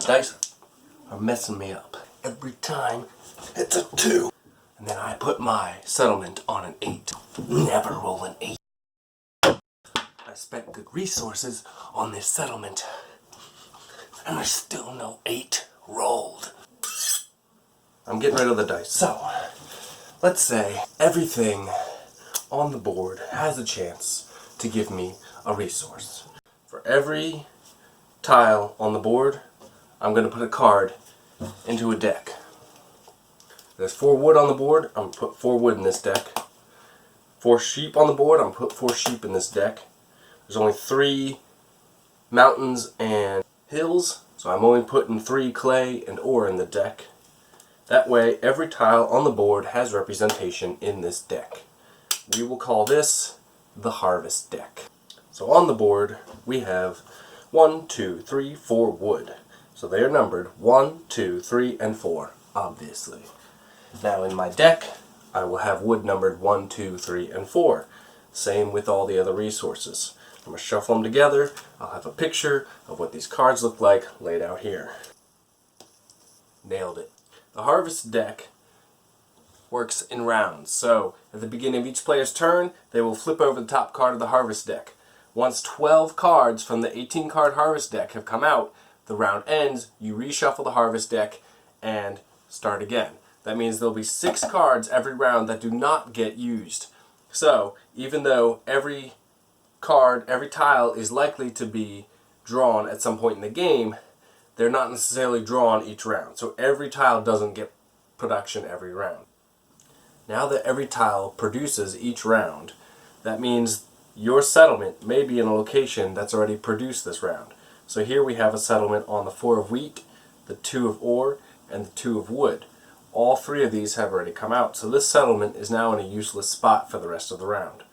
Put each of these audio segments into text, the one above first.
dice are messing me up. Every time it's a 2. And then I put my settlement on an 8. Never roll an 8. I spent good resources on this settlement. And there's still no 8 rolled. I'm getting rid of the dice. So, let's say everything on the board has a chance to give me a resource. For every tile on the board, I'm going to put a card into a deck. There's 4 wood on the board, I'm going to put 4 wood in this deck. 4 sheep on the board, I'm going to put 4 sheep in this deck. There's only 3 mountains and hills, so I'm only putting 3 clay and ore in the deck. That way, every tile on the board has representation in this deck. We will call this the harvest deck. So on the board, we have 1, 2, 3, 4 wood. So they are numbered 1, 2, 3, and 4, obviously. Now in my deck, I will have wood numbered 1, 2, 3, and 4. Same with all the other resources. I'm going to shuffle them together. I'll have a picture of what these cards look like laid out here. Nailed it. The harvest deck works in rounds. So at the beginning of each player's turn, they will flip over the top card of the harvest deck. Once 12 cards from the 18 card harvest deck have come out, the round ends, you reshuffle the harvest deck and start again. That means there'll be 6 cards every round that do not get used. So even though every card, every tile is likely to be drawn at some point in the game, they're not necessarily drawn each round. So every tile doesn't get production every round. Now that every tile produces each round, that means your settlement may be in a location that's already produced this round. So here we have a settlement on the 4 of wheat, the 2 of ore, and the 2 of wood. All 3 of these have already come out, so this settlement is now in a useless spot for the rest of the round.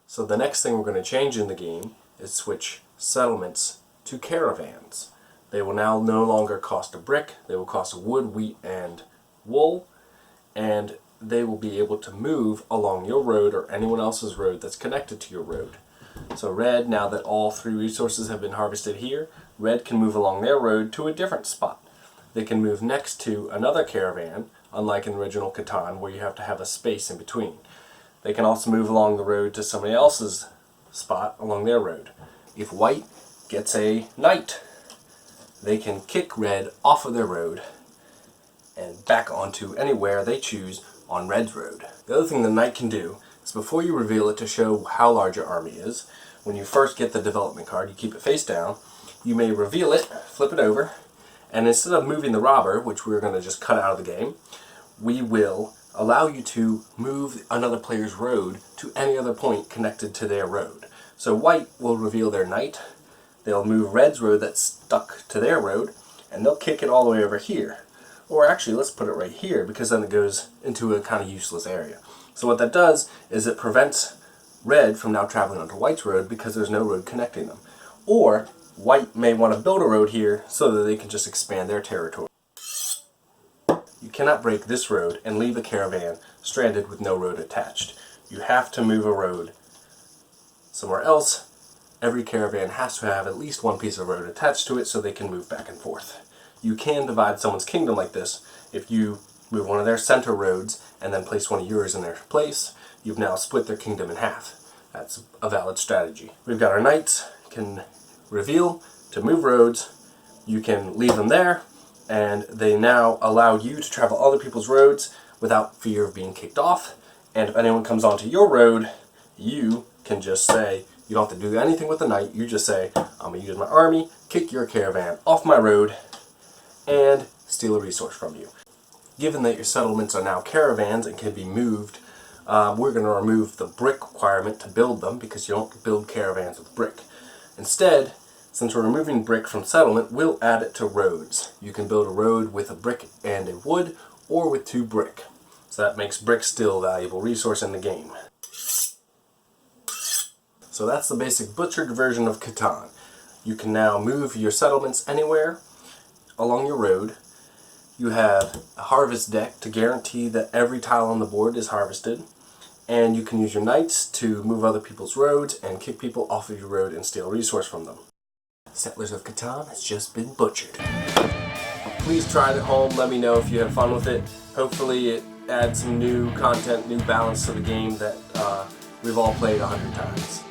So the next thing we're going to change in the game is switch settlements to caravans. They will now no longer cost a brick, they will cost wood, wheat, and wool, and they will be able to move along your road or anyone else's road that's connected to your road. So red, now that all 3 resources have been harvested here, red can move along their road to a different spot. They can move next to another caravan, unlike in original Catan where you have to have a space in between. They can also move along the road to somebody else's spot along their road. If white gets a knight, they can kick red off of their road and back onto anywhere they choose on red's road. The other thing the knight can do is before you reveal it to show how large your army is, when you first get the development card, you keep it face down, you may reveal it, flip it over, and instead of moving the robber, which we're going to just cut out of the game, we will allow you to move another player's road to any other point connected to their road. So white will reveal their knight, they'll move red's road that's stuck to their road, and they'll kick it all the way over here. Or actually, let's put it right here, because then it goes into a kind of useless area. So what that does is it prevents red from now traveling onto white's road because there's no road connecting them. Or white may want to build a road here so that they can just expand their territory. You cannot break this road and leave a caravan stranded with no road attached. You have to move a road somewhere else. Every caravan has to have at least one piece of road attached to it so they can move back and forth. You can divide someone's kingdom like this. If you move one of their center roads and then place one of yours in their place, you've now split their kingdom in half. That's a valid strategy. We've got our knights, can reveal to move roads. You can leave them there, and they now allow you to travel other people's roads without fear of being kicked off. And if anyone comes onto your road, you can just say, you don't have to do anything with the knight, you just say, I'm going to use my army, kick your caravan off my road, and steal a resource from you. Given that your settlements are now caravans and can be moved, we're going to remove the brick requirement to build them because you don't build caravans with brick. Instead, since we're removing brick from settlement, we'll add it to roads. You can build a road with a brick and a wood, or with 2 brick. So that makes brick still a valuable resource in the game. So that's the basic butchered version of Catan. You can now move your settlements anywhere along your road. You have a harvest deck to guarantee that every tile on the board is harvested. And you can use your knights to move other people's roads and kick people off of your road and steal a resource from them. Settlers of Catan has just been butchered. Please try it at home. Let me know if you have fun with it. Hopefully it adds some new content, new balance to the game that we've all played 100 times.